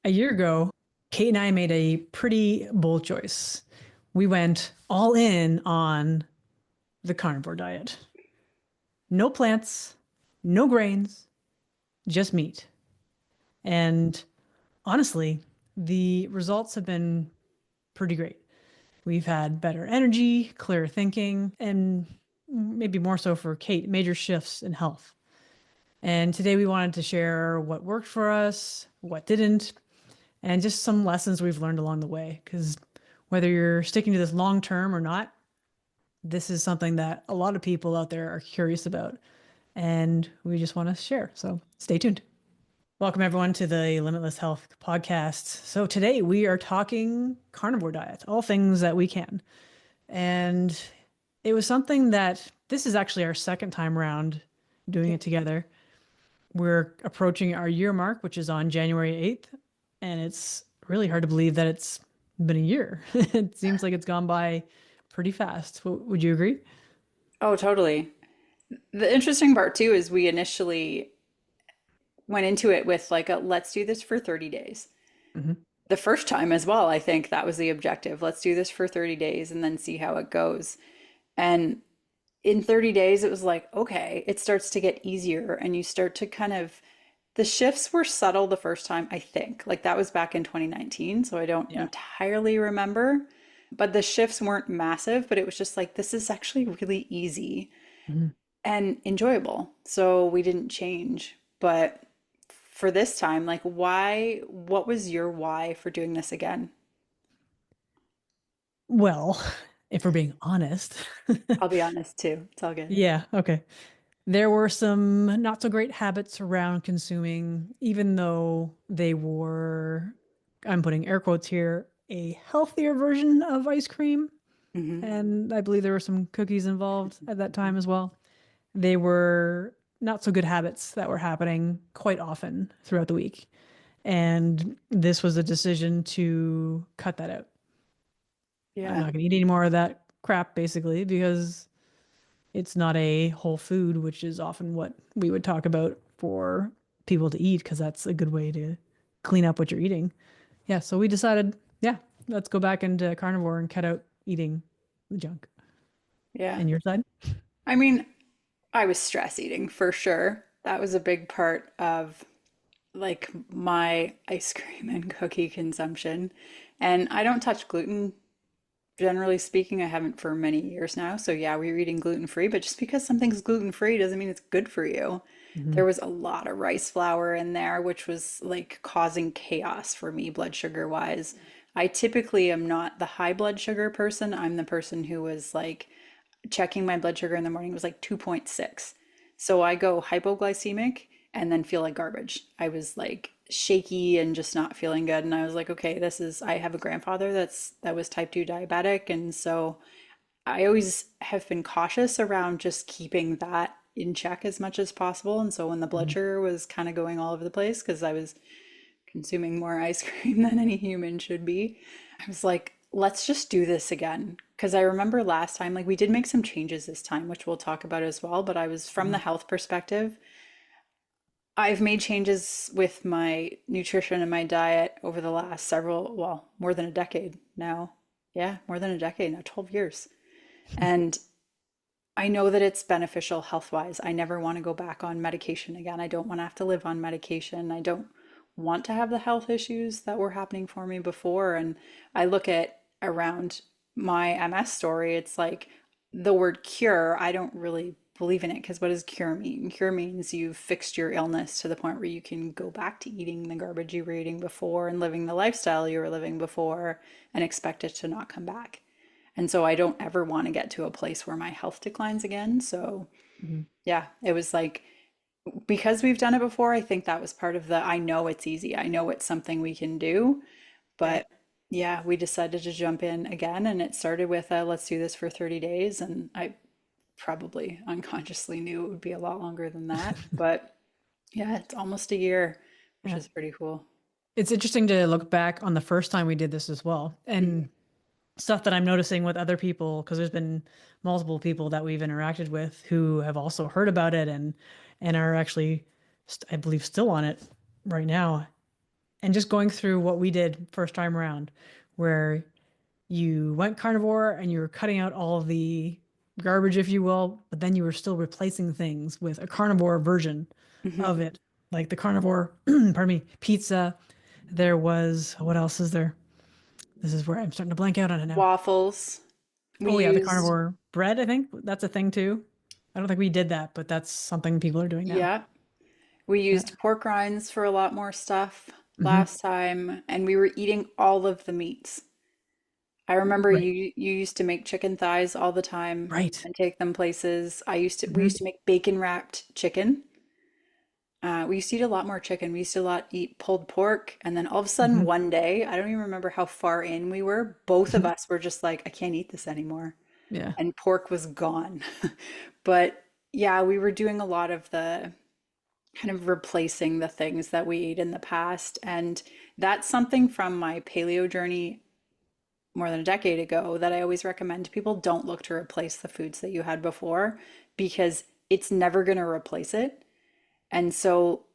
A year ago, Kate and I made a pretty bold choice. We went all in on the carnivore diet. No plants, no grains, just meat. And honestly, the results have been pretty great. We've had better energy, clearer thinking, and maybe more so for Kate, major shifts in health. And today we wanted to share what worked for us, what didn't, and just some lessons we've learned along the way. Because whether you're sticking to this long term or not, this is something that a lot of people out there are curious about. And we just want to share. So stay tuned. Welcome, everyone, to the Limitless Health podcast. So today we are talking carnivore diet, all things that we can. And it was something that this is actually our second time around doing it together. We're approaching our year mark, which is on January 8th. And it's really hard to believe that it's been a year. It seems like it's gone by pretty fast. Would you agree? Oh, totally. The interesting part too is we initially went into it with like a let's do this for 30 days. Hmm. The first time as well, I think that was the objective. Let's do this for 30 days and then see how it goes. And in 30 days, it was like, okay, it starts to get easier and you start to kind of, the shifts were subtle the first time, I think. Like that was back in 2019, so I don't Yeah. entirely remember. But the shifts weren't massive, but it was just like, this is actually really easy Mhm. and enjoyable. So we didn't change. But for this time, like what was your why for doing this again? Well, if we're being honest, I'll be honest too. It's all good. yeah, okay. There were some not so great habits around consuming, even though they were, I'm putting air quotes here, a healthier version of ice cream. Hmm. And I believe there were some cookies involved at that time as well. They were not so good habits that were happening quite often throughout the week. And this was a decision to cut that out. I'm Yeah. not going to eat any more of that crap, basically, because it's not a whole food, which is often what we would talk about for people to eat, because that's a good way to clean up what you're eating. Yeah, so we decided, yeah, let's go back into carnivore and cut out eating the junk. Yeah. And your side? I mean, I was stress eating for sure. That was a big part of like my ice cream and cookie consumption. And I don't touch gluten, generally speaking. I haven't for many years now. So yeah, we were eating gluten free, but just because something's gluten free doesn't mean it's good for you. Hmm. There was a lot of rice flour in there, which was like causing chaos for me, blood sugar wise. I typically am not the high blood sugar person. I'm the person who was like checking my blood sugar in the morning was like 2.6. So I go hypoglycemic and then feel like garbage. I was like shaky and just not feeling good. And I was like, okay, I have a grandfather that was type 2 diabetic. And so I always have been cautious around just keeping that in check as much as possible. And so when the blood Hmm. sugar was kind of going all over the place because I was consuming more ice cream than any human should be, I was like, let's just do this again. Because I remember last time, like we did make some changes this time, which we'll talk about as well. But I was from the health perspective, I've made changes with my nutrition and my diet over the last more than a decade now. Yeah, more than a decade now, 12 years. And I know that it's beneficial health wise. I never want to go back on medication again. I don't want to have to live on medication. I don't want to have the health issues that were happening for me before. And I look at around my MS story, it's like the word cure, I don't really believe in it because what does cure mean? Cure means you've fixed your illness to the point where you can go back to eating the garbage you were eating before and living the lifestyle you were living before and expect it to not come back. And so I don't ever want to get to a place where my health declines again. So Hmm. yeah, it was like because we've done it before, I think that was part of the I know it's easy. I know it's something we can do. Yeah. But yeah, we decided to jump in again and it started with let's do this for 30 days. And I probably unconsciously knew it would be a lot longer than that. But yeah, it's almost a year, which Yeah. is pretty cool. It's interesting to look back on the first time we did this as well. Mhm. And stuff that I'm noticing with other people, because there's been multiple people that we've interacted with who have also heard about it and are actually, I believe, still on it right now. And just going through what we did first time around, where you went carnivore and you were cutting out all of the garbage, if you will, but then you were still replacing things with a carnivore version Hmm. of it, like the carnivore, pardon me, pizza. There was, what else is there? This is where I'm starting to blank out on it now. Waffles. We Oh, yeah, the used, carnivore bread, I think that's a thing too. I don't think we did that, but that's something people are doing now. yeah, we Yeah. used pork rinds for a lot more stuff Hmm. last time, and we were eating all of the meats. I remember Right. you used to make chicken thighs all the time Right. and take them places. We Hmm. used to make bacon wrapped chicken. We used to eat a lot more chicken. We used to eat pulled pork, and then all of a sudden Hmm. one day, I don't even remember how far in we were. Both of us were just like, I can't eat this anymore, Yeah. and pork was gone. But yeah, we were doing a lot of the kind of replacing the things that we ate in the past, and that's something from my paleo journey more than a decade ago that I always recommend to people. Don't look to replace the foods that you had before because it's never going to replace it. And so,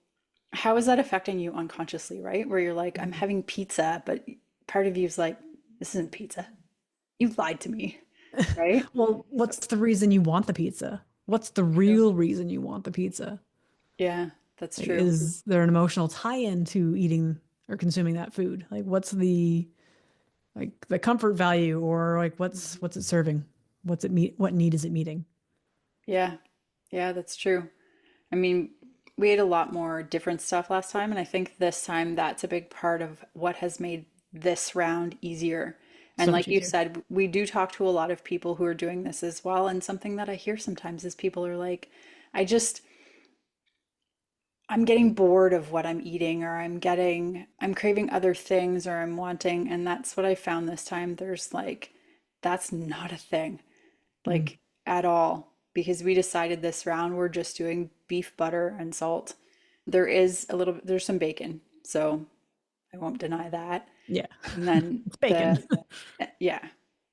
how is that affecting you unconsciously, right? Where you're like, I'm having pizza, but part of you's like, this isn't pizza. You lied to me, right? Well, So what's the reason you want the pizza? What's the true. real reason you want the pizza? Yeah, that's Like, true. is there an emotional tie-in to eating or consuming that food? Like, what's the comfort value, or like Mhm. what's it serving? What's it meet? What need is it meeting? Yeah, yeah, that's true. I mean, we ate a lot more different stuff last time, and I think this time that's a big part of what has made this round easier. And So much like you easier. said, we do talk to a lot of people who are doing this as well. And something that I hear sometimes is people are like, I just, I'm getting bored of what I'm eating, or I'm craving other things, or I'm wanting, and that's what I found this time. There's like, that's not a thing, Mm. like at all, because we decided this round we're just doing beef, butter, and salt. There's some bacon, so I won't deny that. Yeah, And then it's bacon. yeah,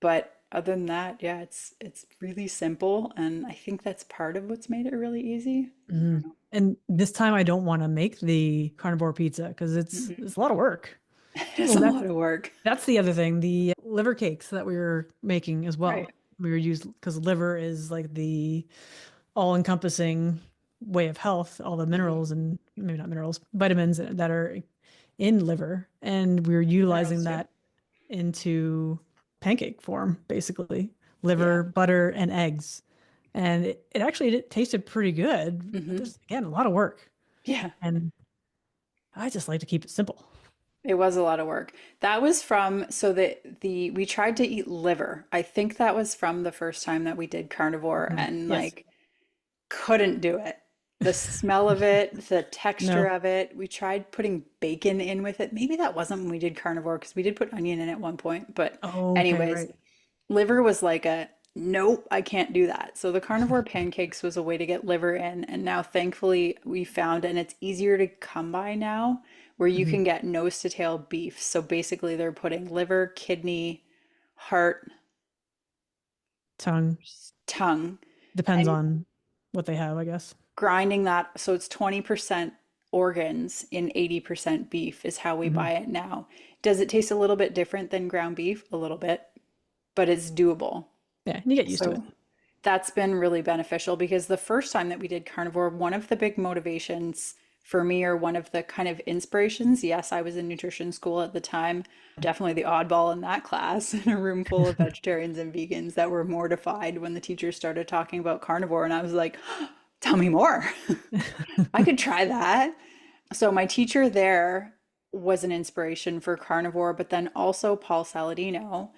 but other than that, yeah, it's really simple, and I think that's part of what's made it really easy. I Mhm. don't know. And this time I don't want to make the carnivore pizza because Mm-mm. it's a lot of work. It's Oh, a lot of work. that's the other thing. The liver cakes that we were making as Right. well. We were used because liver is like the all-encompassing way of health, all the Mhm. minerals and maybe not minerals, vitamins that are in liver. And we were Minerals utilizing too. that into pancake form, basically, Yeah. liver, butter, and eggs. And it actually tasted pretty good, but Hmm. there's again a lot of work. Yeah. And I just like to keep it simple. It was a lot of work. That was from, so the we tried to eat liver. I think that was from the first time that we did carnivore Mhm. and Yes. like couldn't do it. The smell of it, the texture No. of it. We tried putting bacon in with it. Maybe that wasn't when we did carnivore because we did put onion in at one point. But Oh, okay, anyways, right. liver was like a nope, I can't do that. So the carnivore pancakes was a way to get liver in. And now thankfully we found, and it's easier to come by now, where you Mhm. can get nose to tail beef. So basically they're putting liver, kidney, heart, Tongue tongue, depends and on what they have, I guess. grinding that. So it's 20% organs in 80% beef is how we Hmm. buy it now. Does it taste a little bit different than ground beef? A little bit, but it's doable. Yeah, you get used to it. So that's been really beneficial because the first time that we did carnivore, one of the big motivations for me, or one of the kind of inspirations, yes, I was in nutrition school at the time, definitely the oddball in that class, in a room full of vegetarians and vegans that were mortified when the teachers started talking about carnivore. And I was like, tell me more. I could try that. So my teacher there was an inspiration for carnivore, but then also Paul Saladino.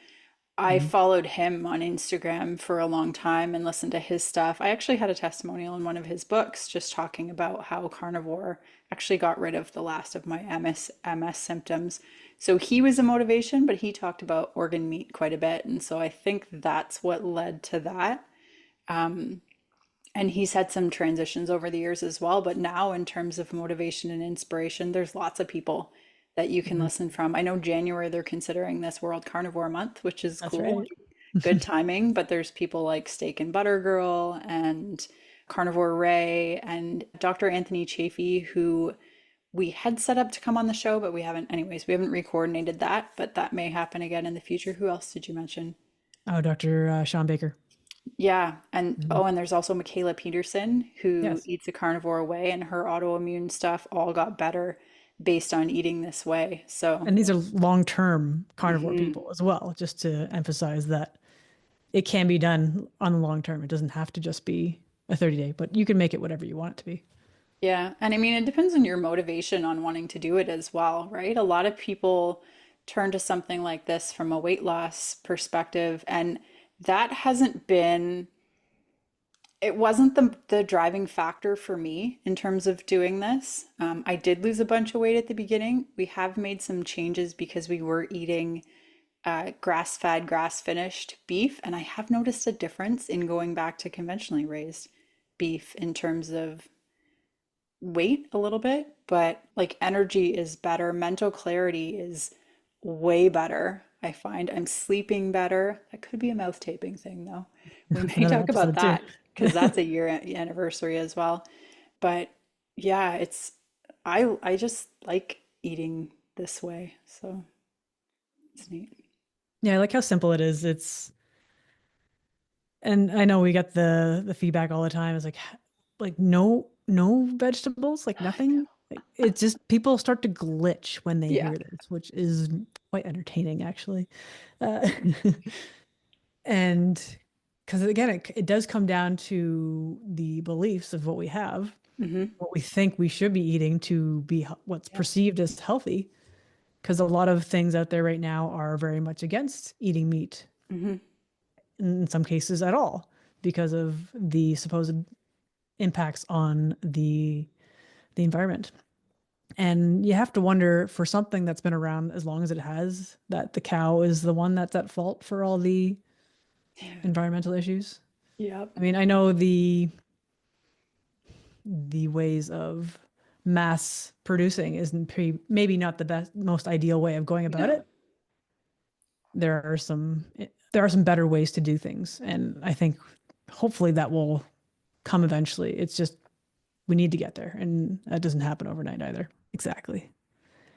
I Mhm. followed him on Instagram for a long time and listened to his stuff. I actually had a testimonial in one of his books just talking about how carnivore actually got rid of the last of my MS symptoms. So he was a motivation, but he talked about organ meat quite a bit. And so I think that's what led to that. And he's had some transitions over the years as well. But now, in terms of motivation and inspiration, there's lots of people that you can Mhm. listen from. I know January they're considering this World Carnivore Month, which is That's cool. right. Good timing. But there's people like Steak and Butter Girl and Carnivore Ray and Dr. Anthony Chafee, who we had set up to come on the show, but we haven't, anyways, we haven't re-coordinated that, but that may happen again in the future. Who else did you mention? Oh, Dr. Sean Baker. Yeah, and Mhm. oh, and there's also Michaela Peterson who Yes. eats a carnivore way, and her autoimmune stuff all got better based on eating this way. So, And these are long-term carnivore mhm. people as well, just to emphasize that it can be done on the long term. It doesn't have to just be a 30 day, but you can make it whatever you want it to be. Yeah, and I mean, it depends on your motivation on wanting to do it as well, right? A lot of people turn to something like this from a weight loss perspective, and that hasn't been, it wasn't the driving factor for me in terms of doing this. I did lose a bunch of weight at the beginning. We have made some changes because we were eating grass-fed, grass-finished beef, and I have noticed a difference in going back to conventionally raised beef in terms of weight a little bit, but like energy is better, mental clarity is way better. I find I'm sleeping better. That could be a mouth taping thing though. We That's may another talk about episode too. that because that's a year anniversary as well. But yeah, it's I just like eating this way, so it's neat. Yeah, I like how simple it is. And I know we get the feedback all the time. It's like no vegetables, like I know. nothing. Like, it's just people start to glitch when they Yeah. hear this, which is quite entertaining actually. Uh, and because again, it does come down to the beliefs of what we have, Hmm. what we think we should be eating to be what's Yeah. perceived as healthy. Because a lot of things out there right now are very much against eating meat, Hmm. in some cases at all, because of the supposed impacts on the environment. And you have to wonder for something that's been around as long as it has, that the cow is the one that's at fault for all the environmental issues. Yep. I mean, I know the ways of mass producing isn't maybe not the best, most ideal way of going about No. it. There are some there are some better ways to do things, and I think hopefully that will come eventually. It's just we need to get there, and that doesn't happen overnight either. Exactly.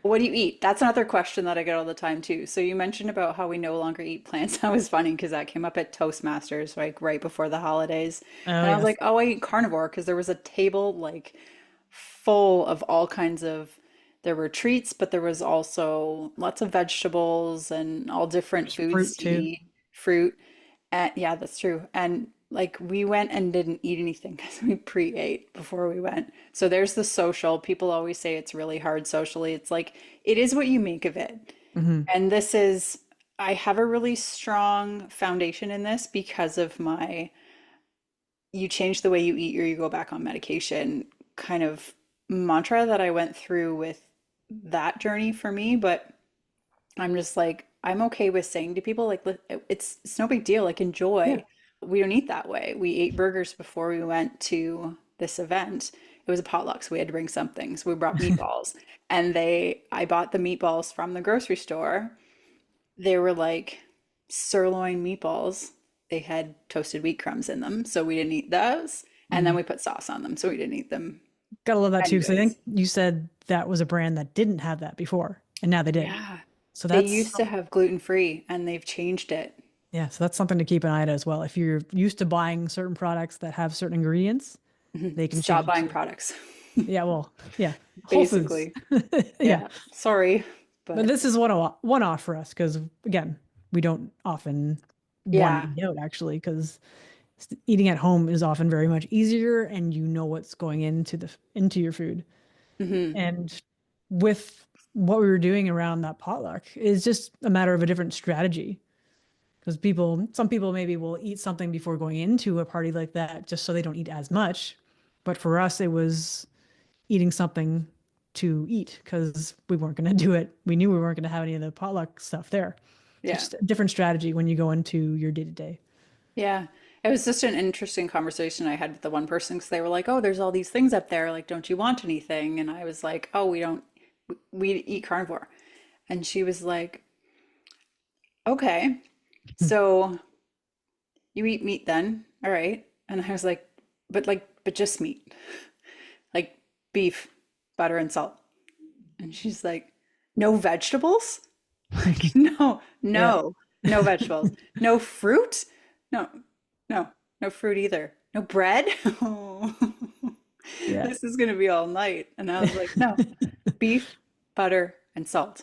What do you eat? That's another question that I get all the time too. So you mentioned about how we no longer eat plants. That was funny because that came up at Toastmasters, like right before the holidays. Oh And I was yes. like, oh, I eat carnivore because there was a table like full of all kinds of, there were treats, but there was also lots of vegetables and all different There's foods fruit to too. eat, fruit. And yeah, that's true. And like we went and didn't eat anything because we pre-ate before we went. So there's the social. People always say it's really hard socially. It's like it is what you make of it. Hmm. And this is, I have a really strong foundation in this because of my you change the way you eat or you go back on medication kind of mantra that I went through with that journey for me. But I'm just like, I'm okay with saying to people, like, it's no big deal. Like, Yeah. enjoy. We don't eat that way. We ate burgers before we went to this event. It was a potluck, so we had to bring something. So we brought meatballs, and I bought the meatballs from the grocery store. They were like sirloin meatballs. They had toasted wheat crumbs in them, so we didn't eat those. And then Hmm. we put sauce on them, so we didn't eat them Gotta love that too. So I think anyways. you said that was a brand that didn't have that before, and now they did. Yeah. So They that's used to have gluten free and they've changed it. yeah. So that's something to keep an eye on as well. If you're used to buying certain products that have certain ingredients, Mhm. they can Stop change buying too. products. Yeah. Well. Yeah. Whole Foods. Basically. Yeah. Yeah. Sorry, But but this is one off for us because again, we don't often want to yeah. eat out actually because eating at home is often very much easier and you know what's going into your food. Hmm. And with what we were doing around that potluck is just a matter of a different strategy because some people maybe will eat something before going into a party like that just so they don't eat as much. But for us, it was eating something to eat because we weren't going to do it. We knew we weren't going to have any of the potluck stuff there. So Yeah. just a different strategy when you go into your day to day. Yeah. It was just an interesting conversation I had with the one person because they were like, "Oh, there's all these things up there. Like, don't you want anything?" And I was like, "Oh, we don't, we eat carnivore." And she was like, "Okay, so you eat meat then? All right." And I was like, but just meat, like beef, butter, and salt." And she's like, no vegetables? Like, no, Yeah. no vegetables. No fruit? No, no, no fruit either. No bread? Oh, Yeah. this is gonna be all night. And I was like, no, beef, butter, and salt.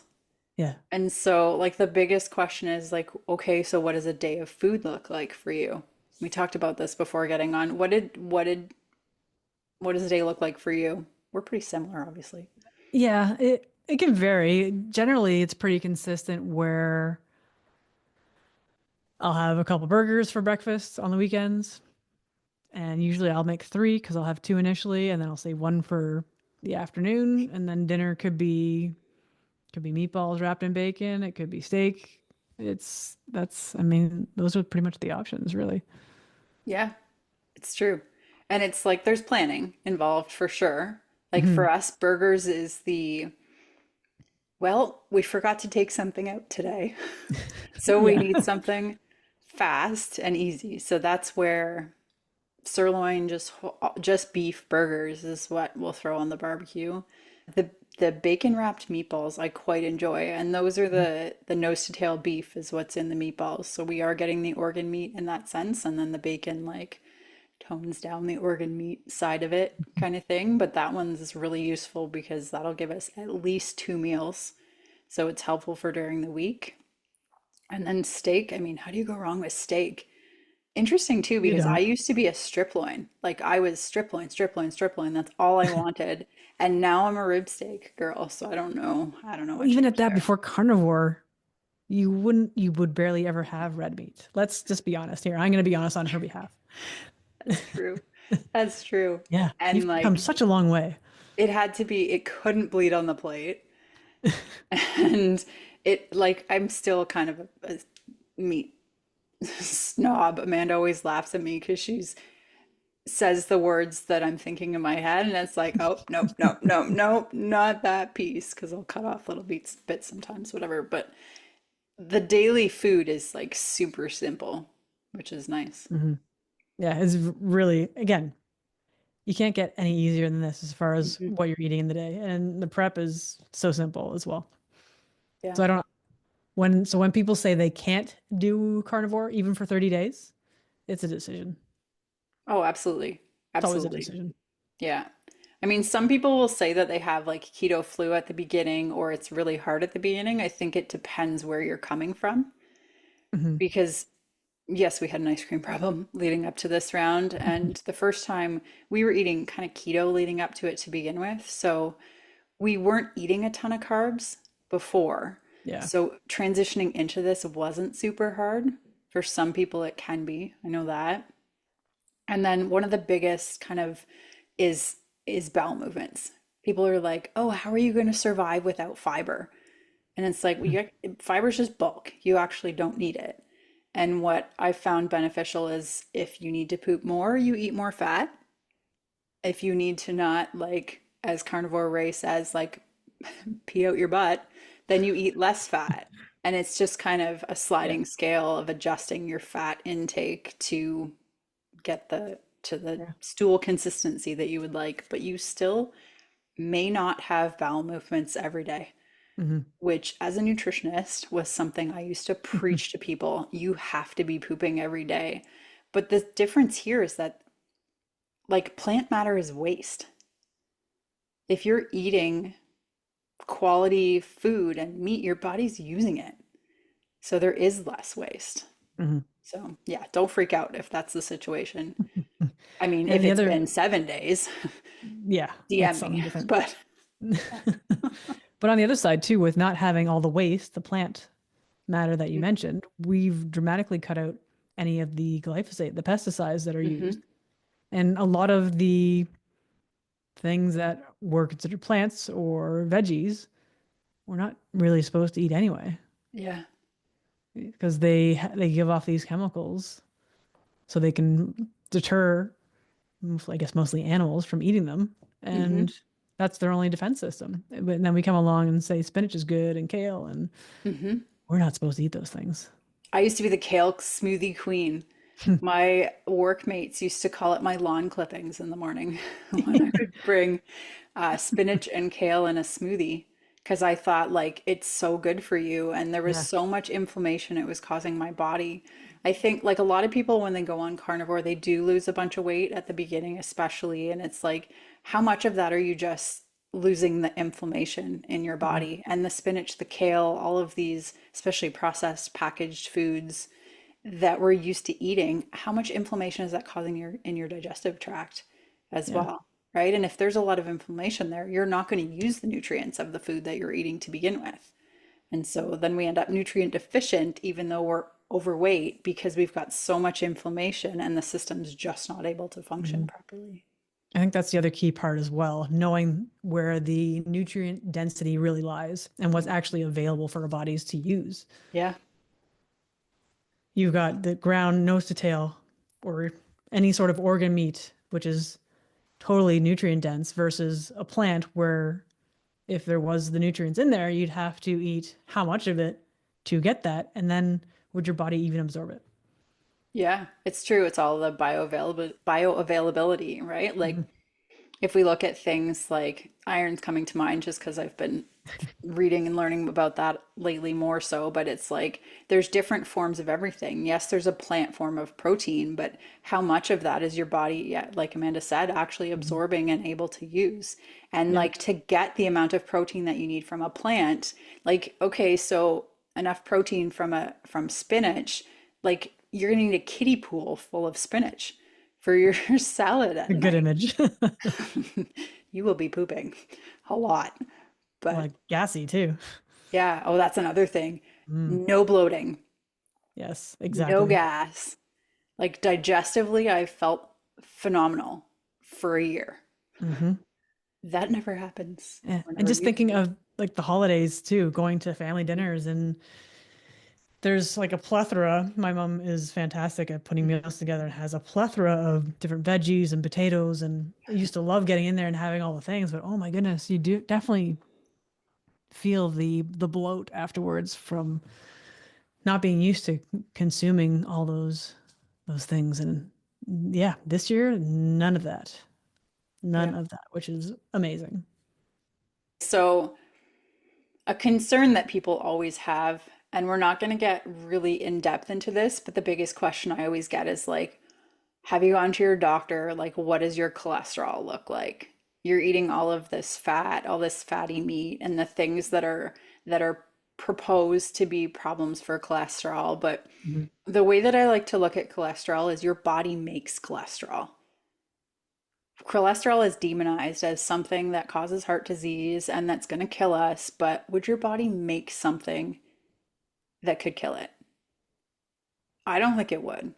Yeah. And so, like, the biggest question is like, okay, so what does a day of food look like for you? We talked about this before getting on. What does a day look like for you? We're pretty similar, obviously. Yeah, it can vary. Generally, it's pretty consistent where I'll have a couple burgers for breakfast on the weekends, and usually I'll make three because I'll have two initially, and then I'll save one for the afternoon, and then dinner could be meatballs wrapped in bacon, it could be steak. I mean, those are pretty much the options, really. Yeah, it's true. And it's like there's planning involved for sure. Like Hmm. for us, burgers is well, we forgot to take something out today. So we Yeah. need something fast and easy. So that's where sirloin, just beef burgers is what we'll throw on the barbecue. The the bacon wrapped meatballs I quite enjoy, and those are the nose to tail beef is what's in the meatballs. So we are getting the organ meat in that sense, and then the bacon like tones down the organ meat side of it kind of thing. But that one's really useful because that'll give us at least two meals. So it's helpful for during the week. And then steak, I mean, how do you go wrong with steak? Interesting too, You because I don't. used to be a strip loin. Like I was strip loin, strip loin, strip loin. That's all I wanted. And now I'm a rib steak girl. So I don't know. I don't know Well, what even at changed that, there. before carnivore, you would barely ever have red meat. Let's just be honest here. I'm going to be honest on her behalf. That's true. That's true. Yeah, And you've come like such a long way. it had to be, it couldn't bleed on the plate. And it like I'm still kind of a meat snob. Amanda always laughs at me because she's says the words that I'm thinking in my head, and it's like, oh, nope, nope, nope, nope, not that piece, because I'll cut off little bits sometimes, whatever. But the daily food is like super simple, which is nice. Hmm. Yeah, it's really, again, you can't get any easier than this as far as Hmm. what you're eating in the day. And the prep is so simple as well. Yeah. So I don't, when people say they can't do carnivore even for 30 days, it's a decision. Oh, absolutely. It's always a Absolutely. decision. Yeah. I mean, some people will say that they have like keto flu at the beginning or it's really hard at the beginning. I think it depends where you're coming from Hmm. because yes, we had an ice cream problem leading up to this round. And the first time we were eating kind of keto leading up to it to begin with. So we weren't eating a ton of carbs before. Yeah. So transitioning into this wasn't super hard. For some people, it can be. I know that. And then one of the biggest kind of is is bowel movements. People are like, "Oh, how are you going to survive without fiber?" And it's like, fiber's just bulk. You actually don't need it. And what I found beneficial is if you need to poop more, you eat more fat. If you need to not, like, as Carnivore Ray says, like, pee out your butt, then you eat less fat. And it's just kind of a Yeah. sliding scale of adjusting your fat intake to get the Yeah. stool consistency that you would like, but you still may not have bowel movements every day, Hmm. which as a nutritionist was something I used to preach to people. You have to be pooping every day. But the difference here is that like plant matter is waste. If you're eating quality food and meat, your body's using it. So there is less waste. Hmm. So yeah, don't freak out if that's the situation. I mean, And if the it's other, been 7 days, yeah, that's DM something me. different. But But on the other side too, with not having all the waste, the plant matter that you mentioned, we've dramatically cut out any of the glyphosate, the pesticides that are used. hmm And a lot of the things that were considered plants or veggies we're not really supposed to eat anyway yeah. because they give off these chemicals so they can deter, I guess, mostly animals from eating them. hmm And that's their only defense system. But then we come along and say spinach is good and kale, and hmm we're not supposed to eat those things. I used to be the kale smoothie queen. My workmates used to call it my lawn clippings in the morning when I would bring spinach and kale in a smoothie. because I thought like it's so good for you. And there was Yeah. so much inflammation it was causing my body. I think like a lot of people when they go on carnivore, they do lose a bunch of weight at the beginning, especially. And it's like, how much of that are you just losing the inflammation in your Mhm. body? And the spinach, the kale, all of these, especially processed packaged foods that we're used to eating, how much inflammation is that causing your in your digestive tract as Yeah. well, right? And if there's a lot of inflammation there, you're not going to use the nutrients of the food that you're eating to begin with. And so then we end up nutrient deficient, even though we're overweight, because we've got so much inflammation and the system's just not able to function Mhm. properly. I think that's the other key part as well, knowing where the nutrient density really lies and what's actually available for our bodies to use. Yeah. You've got the ground nose to tail or any sort of organ meat, which is totally nutrient dense, versus a plant where if there was the nutrients in there, you'd have to eat how much of it to get that. And then would your body even absorb it? Yeah, it's true. It's all the bioavailability, right? Like Mhm. if we look at things like iron's coming to mind just because I've been reading and learning about that lately more so, but it's like there's different forms of everything. Yes, there's a plant form of protein, but how much of that is your body, yeah, like Amanda said, actually Mhm. absorbing and able to use? And Yeah. like to get the amount of protein that you need from a plant, like okay, so enough protein from spinach, like you're gonna need a kiddie pool full of spinach for your salad A at good night. image. You will be pooping a lot. But Like gassy too. yeah, oh, that's another thing. Mm. No bloating, Yes, no exactly. gas. Like digestively, I felt phenomenal for a year. Hmm. That never happens Yeah. And whenever just you thinking eat. of like the holidays too, going to family dinners, and there's like a plethora. My mom is fantastic at putting meals together and has a plethora of different veggies and potatoes. And I used to love getting in there and having all the things, but oh my goodness, you do definitely feel the bloat afterwards from not being used to consuming all those things. And yeah, this year, none of that. Yeah. None of that, which is amazing. So, a concern that people always have, and we're not going to get really in depth into this, but the biggest question I always get is like, have you gone to your doctor? Like, what does your cholesterol look like? You're eating all of this fat, all this fatty meat, and the things that are proposed to be problems for cholesterol. But Mhm. the way that I like to look at cholesterol is your body makes cholesterol. Cholesterol is demonized as something that causes heart disease and that's going to kill us, but would your body make something that could kill it? I don't think it would.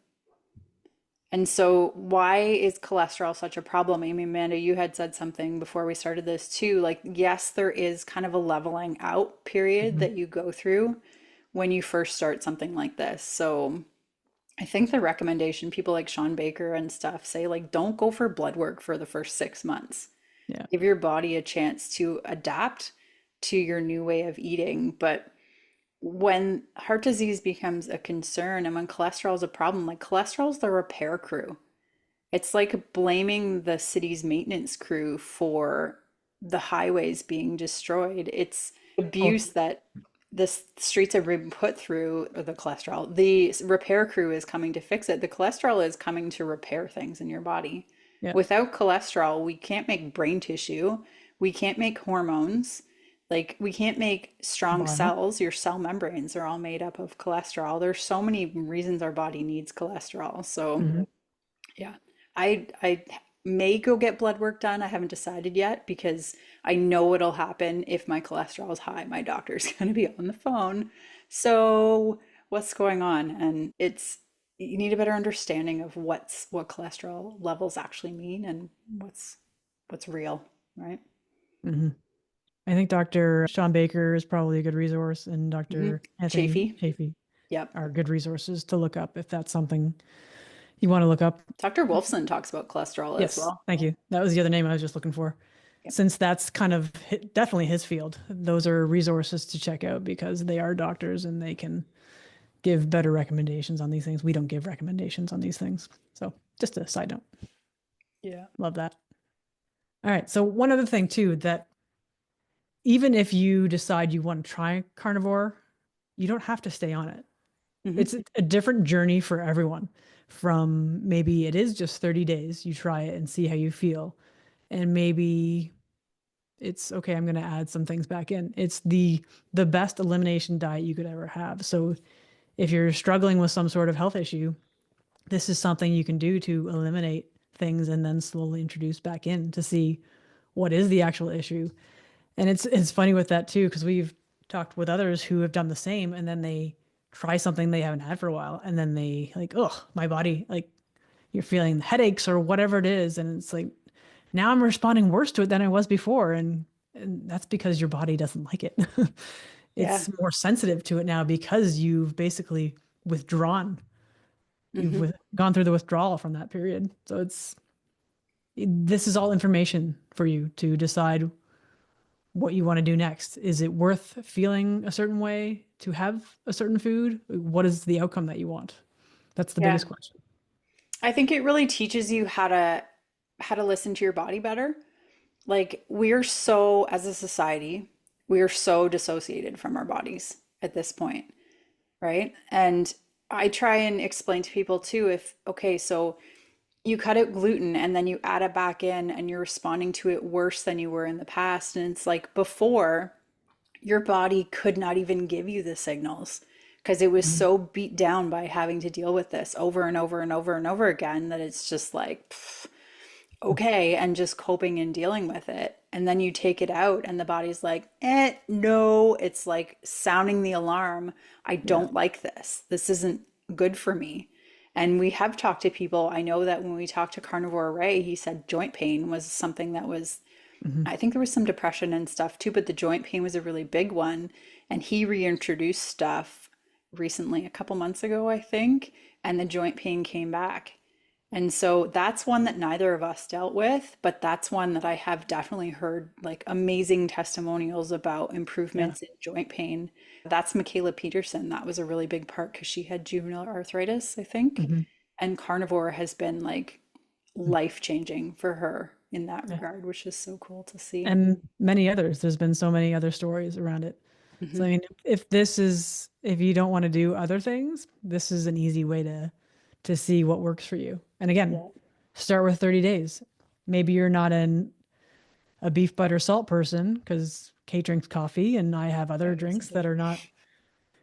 And so, why is cholesterol such a problem? I mean, Amanda, you had said something before we started this too. Like, yes, there is kind of a leveling out period Mhm. that you go through when you first start something like this. So, I think the recommendation, people like Sean Baker and stuff say, like, don't go for blood work for the first 6 months. Yeah. Give your body a chance to adapt to your new way of eating. But when heart disease becomes a concern and when cholesterol is a problem, like cholesterol is the repair crew. It's like blaming the city's maintenance crew for the highways being destroyed. It's Oh, abuse that the streets have been put through, or the cholesterol. The repair crew is coming to fix it. The cholesterol is coming to repair things in your body. yeah. Without cholesterol, we can't make brain tissue. We can't make hormones. Like, we can't make strong Bile. cells. Your cell membranes are all made up of cholesterol. There's so many reasons our body needs cholesterol. So, Hmm. yeah. I may go get blood work done. I haven't decided yet because I know it'll happen if my cholesterol is high. My doctor's going to be on the phone. So, what's going on? And it's you need a better understanding of what cholesterol levels actually mean and what's real, right? Hmm. I think Dr. Sean Baker is probably a good resource, and Hmm. Dr. Anthony Chafee. Chafee Yep. are good resources to look up if that's something you want to look up. Dr. Wolfson talks about cholesterol as Yes, well. thank you. That was the other name I was just looking for. Yep. Since that's kind of definitely his field, those are resources to check out because they are doctors and they can give better recommendations on these things. We don't give recommendations on these things. So, just a side note. Yeah. Love that. All right. So, one other thing, too, that even if you decide you want to try carnivore, you don't have to stay on it. Hmm. It's a different journey for everyone. From maybe it is just 30 days, you try it and see how you feel. And maybe it's okay, I'm going to add some things back in. It's the best elimination diet you could ever have. So if you're struggling with some sort of health issue, this is something you can do to eliminate things and then slowly introduce back in to see what is the actual issue. And it's funny with that too, because we've talked with others who have done the same and then they try something they haven't had for a while and then they like, oh, my body, like you're feeling headaches or whatever it is. And it's like, now I'm responding worse to it than I was before. And that's because your body doesn't like it. Yeah. It's more sensitive to it now because you've basically withdrawn. Hmm. Gone through the withdrawal from that period. So this is all information for you to decide what you want to do next. Is it worth feeling a certain way to have a certain food? What is the outcome that you want? That's the Yeah. biggest question. I think it really teaches you how to listen to your body better. Like we're so, as a society, we are so dissociated from our bodies at this point, right? And I try and explain to people too, if okay, so you cut out gluten and then you add it back in and you're responding to it worse than you were in the past. And it's like before, your body could not even give you the signals because it was Mhm. so beat down by having to deal with this over and over and over and over again that it's just like, pff, okay, and just coping and dealing with it. And then you take it out, and the body's like, no, it's like sounding the alarm. I Yeah. don't like this. This isn't good for me. And we have talked to people. I know that when we talked to Carnivore Ray, he said joint pain was something that was, Hmm. I think there was some depression and stuff too, but the joint pain was a really big one. And he reintroduced stuff recently, a couple months ago, I think, and the joint pain came back. And so that's one that neither of us dealt with, but that's one that I have definitely heard like amazing testimonials about Yeah. improvements in joint pain. That's Michaela Peterson. That was a really big part because she had juvenile arthritis, I think. Hmm. And carnivore has been like life changing for her in that Yeah. regard, which is so cool to see. And many others. There's been so many other stories around it. So Hmm. I mean, if you don't want to do other things, this is an easy way to see what works for you. And again, Yeah. start with 30 days. Maybe you're not a beef butter salt person because Kate drinks coffee and I have other Yeah, I guess I drinks do. that are not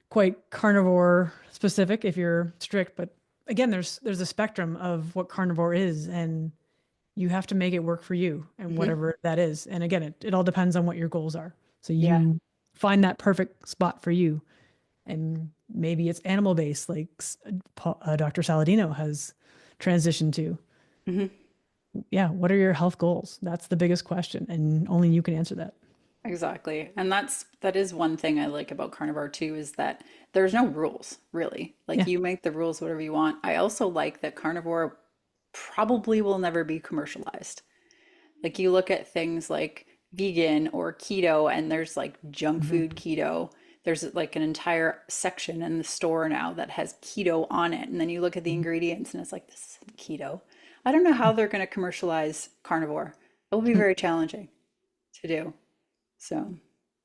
quite carnivore specific if you're strict. But again, there's a spectrum of what carnivore is, and you have to make it work for you and Hmm. whatever that is. And again, it all depends on what your goals are. So Yeah. you find that perfect spot for you. And maybe it's animal based, like Dr. Saladino has transitioned to. Hmm. Yeah, what are your health goals? That's the biggest question, and only you can answer that. Exactly. And that is one thing I like about carnivore too is that there's no rules, really. Like Yeah. you make the rules whatever you want. I also like that carnivore probably will never be commercialized. Like you look at things like vegan or keto and there's like junk Mhm. food keto. There's like an entire section in the store now that has keto on it. And then you look at the Mhm. ingredients and it's like this isn't keto. I don't know how they're going to commercialize carnivore. It will be very challenging to do. So,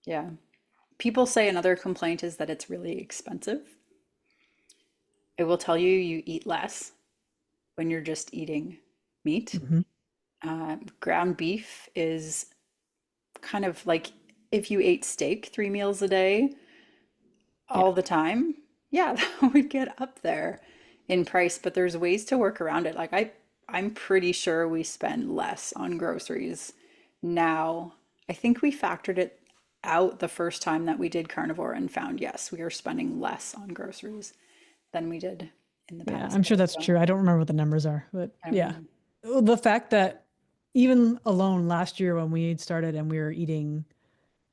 yeah. People say another complaint is that it's really expensive. I will tell you, you eat less when you're just eating meat. Mhm. Ground beef is kind of like if you ate steak 3 meals a day Yeah. all the time, yeah, that would get up there in price, but there's ways to work around it. Like I'm pretty sure we spend less on groceries now. I think we factored it out the first time that we did carnivore and found yes, we are spending less on groceries than we did in the Yeah, past. I'm But sure I that's true. I don't remember what the numbers are, but don't yeah. know. The fact that even alone last year when we started and we were eating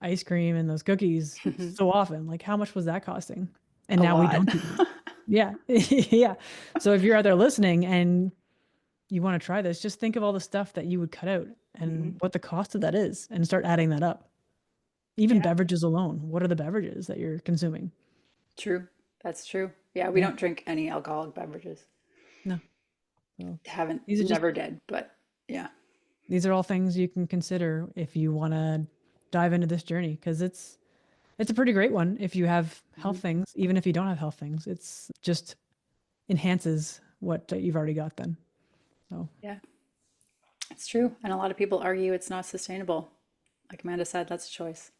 ice cream and those cookies so often, like how much was that costing? And A now we lot. don't do that. Yeah. Yeah. So if you're out there listening and you want to try this, just think of all the stuff that you would cut out Mhm. and what the cost of that is and start adding that up. Even Yeah, beverages alone. What are the beverages that you're consuming? true. That's true. Yeah, we Yeah. don't drink any alcoholic beverages. No. So Haven't, these are just never did, but yeah. these are all things you can consider if you want to dive into this journey because it's a pretty great one if you have health Mhm. things. Even if you don't have health things, it's just enhances what you've already got then. So, Yeah, it's true. And a lot of people argue it's not sustainable. Like Amanda said, that's a choice,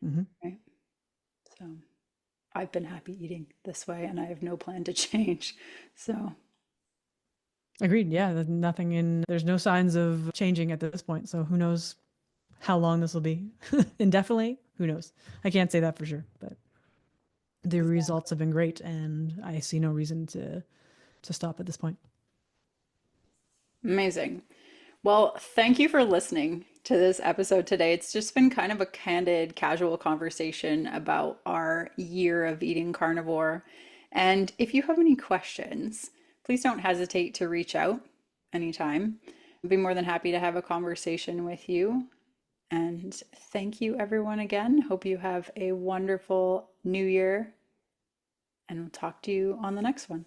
mhm. right? So I've been happy eating this way and I have no plan to change. So, Agreed. Yeah, there's no signs of changing at this point. So who knows how long this will be? Indefinitely? Who knows? I can't say that for sure, but the results have been great and I see no reason to stop at this point. amazing. Well, thank you for listening to this episode today. It's just been kind of a candid, casual conversation about our year of eating carnivore. And if you have any questions, please don't hesitate to reach out anytime. I'd be more than happy to have a conversation with you. And thank you, everyone, again. Hope you have a wonderful new year, and we'll talk to you on the next one.